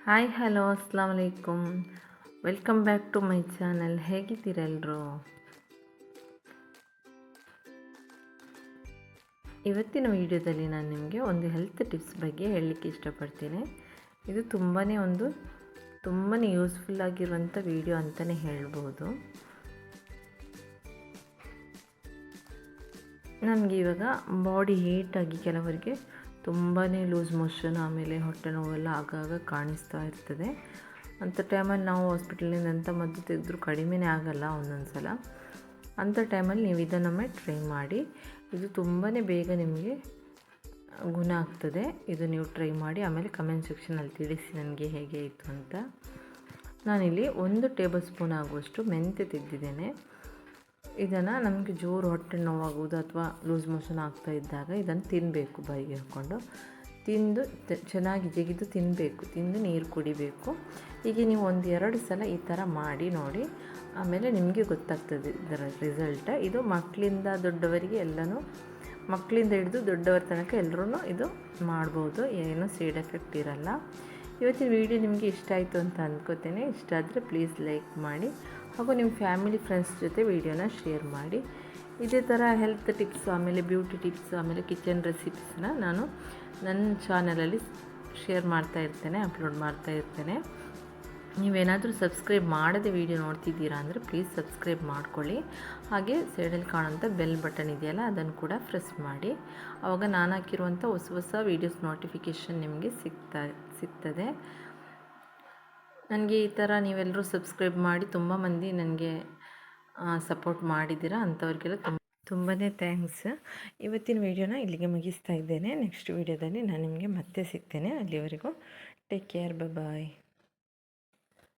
Hi hello ಅಸ್ಲಾಂ ವಲೈಕುಮ್. Welcome back to my channel. ಹೇಗಿದ್ದೀರೆಲ್ಲರೂ? ಇವತ್ತಿನ ವಿಡಿಯೋದಲ್ಲಿ ನಾನು ನಿಮಗೆ ಒಂದು ಹೆಲ್ತ್ ಟಿಪ್ಸ್ ಬಗ್ಗೆ ಹೇಳಲಿಕ್ಕೆ ಇಷ್ಟಪಡ್ತೀನಿ. ಇದು ತುಂಬಾ ಯೂಸ್ಫುಲ್ ಆಗಿರುವಂಥ ವಿಡಿಯೋ ಅಂತಲೇ ಹೇಳ್ಬೋದು. ನನಗೆ ಇವಾಗ ಬಾಡಿ ಹೀಟಾಗಿ ಕೆಲವರಿಗೆ ತುಂಬಾ ಲೂಸ್ ಮೋಷನ್, ಆಮೇಲೆ ಹೊಟ್ಟೆ ನೋವೆಲ್ಲ ಆಗಾಗ ಕಾಣಿಸ್ತಾ ಇರ್ತದೆ. ಅಂಥ ಟೈಮಲ್ಲಿ ನಾವು ಹಾಸ್ಪಿಟಲಿಂದ ಎಂಥ ಮದ್ದು ತೆಗೆದ್ರೂ ಕಡಿಮೆನೇ ಆಗಲ್ಲ ಒಂದೊಂದು ಸಲ. ಅಂಥ ಟೈಮಲ್ಲಿ ನೀವು ಇದನ್ನೊಮ್ಮೆ ಟ್ರೈ ಮಾಡಿ. ಇದು ತುಂಬಾ ಬೇಗ ನಿಮಗೆ ಗುಣ ಆಗ್ತದೆ. ಇದು ನೀವು ಟ್ರೈ ಮಾಡಿ, ಆಮೇಲೆ ಕಮೆಂಟ್ ಸೆಕ್ಷನಲ್ಲಿ ತಿಳಿಸಿ ನನಗೆ ಹೇಗೆ ಆಯಿತು ಅಂತ. ನಾನಿಲ್ಲಿ 1 ಟೇಬಲ್ ಸ್ಪೂನ್ ಆಗುವಷ್ಟು ಮೆಂತ್ಯ ತೆಗೆದಿದ್ದೇನೆ. ಇದನ್ನು ನಮಗೆ ಜೋರು ಹೊಟ್ಟೆ ನೋವಾಗುವುದು ಅಥವಾ ಲೂಸ್ ಮೋಷನ್ ಆಗ್ತಾ ಇದ್ದಾಗ ಇದನ್ನು ತಿನ್ನಬೇಕು. ಬಾಯಿಗೆ ಹಾಕ್ಕೊಂಡು ತಿಂದು ಚೆನ್ನಾಗಿ ಜಗಿದು ತಿನ್ನಬೇಕು. ತಿಂದು ನೀರು ಕುಡಿಬೇಕು. ಈಗ ನೀವು 1-2 ಸಲ ಈ ಥರ ಮಾಡಿ ನೋಡಿ, ಆಮೇಲೆ ನಿಮಗೆ ಗೊತ್ತಾಗ್ತದೆ ಇದರ ರಿಸಲ್ಟ್. ಇದು ಮಕ್ಕಳಿಂದ ದೊಡ್ಡವರಿಗೆ ಎಲ್ಲನೂ, ಮಕ್ಕಳಿಂದ ಹಿಡಿದು ದೊಡ್ಡವರ ತನಕ ಎಲ್ಲರೂ ಇದು ಮಾಡ್ಬೋದು. ಏನೂ ಸೈಡ್ ಎಫೆಕ್ಟ್ ಇರಲ್ಲ. ಇವತ್ತಿನ ವಿಡಿಯೋ ನಿಮಗೆ ಇಷ್ಟ ಆಯಿತು ಅಂತ ಅಂದ್ಕೋತೇನೆ. ಇಷ್ಟ ಆದರೆ ಪ್ಲೀಸ್ ಲೈಕ್ ಮಾಡಿ, ಹಾಗೂ ನಿಮ್ಮ ಫ್ಯಾಮಿಲಿ ಫ್ರೆಂಡ್ಸ್ ಜೊತೆ ವಿಡಿಯೋನ ಶೇರ್ ಮಾಡಿ. ಇದೇ ಥರ ಹೆಲ್ತ್ ಟಿಪ್ಸ್, ಆಮೇಲೆ ಬ್ಯೂಟಿ ಟಿಪ್ಸ್, ಆಮೇಲೆ ಕಿಚನ್ ರೆಸಿಪೀಸ್ನ ನಾನು ನನ್ನ ಚಾನಲಲ್ಲಿ ಶೇರ್ ಮಾಡ್ತಾ ಇರ್ತೇನೆ, ಅಪ್ಲೋಡ್ ಮಾಡ್ತಾ ಇರ್ತೇನೆ. ನೀವೇನಾದರೂ ಸಬ್ಸ್ಕ್ರೈಬ್ ಮಾಡದೆ ವಿಡಿಯೋ ನೋಡ್ತಿದ್ದೀರಾ ಅಂದರೆ ಪ್ಲೀಸ್ ಸಬ್ಸ್ಕ್ರೈಬ್ ಮಾಡ್ಕೊಳ್ಳಿ. ಹಾಗೆ ಸೈಡಲ್ಲಿ ಕಾಣುವಂಥ ಬೆಲ್ ಬಟನ್ ಇದೆಯಲ್ಲ, ಅದನ್ನು ಕೂಡ ಪ್ರೆಸ್ ಮಾಡಿ. ಆವಾಗ ನಾನು ಹಾಕಿರುವಂಥ ಹೊಸ ವೀಡಿಯೋಸ್ ನೋಟಿಫಿಕೇಷನ್ ನಿಮಗೆ ಸಿಗ್ತದೆ. ನನಗೆ ಈ ಥರ ನೀವೆಲ್ಲರೂ ಸಬ್ಸ್ಕ್ರೈಬ್ ಮಾಡಿ ತುಂಬ ಮಂದಿ ನನಗೆ ಸಪೋರ್ಟ್ ಮಾಡಿದ್ದೀರಾ. ಅಂಥವ್ರಿಗೆಲ್ಲ ತುಂಬಾ ಥ್ಯಾಂಕ್ಸ್. ಇವತ್ತಿನ ವಿಡಿಯೋನ ಇಲ್ಲಿಗೆ ಮುಗಿಸ್ತಾ ಇದ್ದೇನೆ. ನೆಕ್ಸ್ಟ್ ವಿಡಿಯೋದಲ್ಲಿ ನಾನು ನಿಮಗೆ ಮತ್ತೆ ಸಿಗ್ತೇನೆ. ಅಲ್ಲಿವರೆಗೂ ಟೇಕ್ ಕೇರ್, ಬಾಯ್.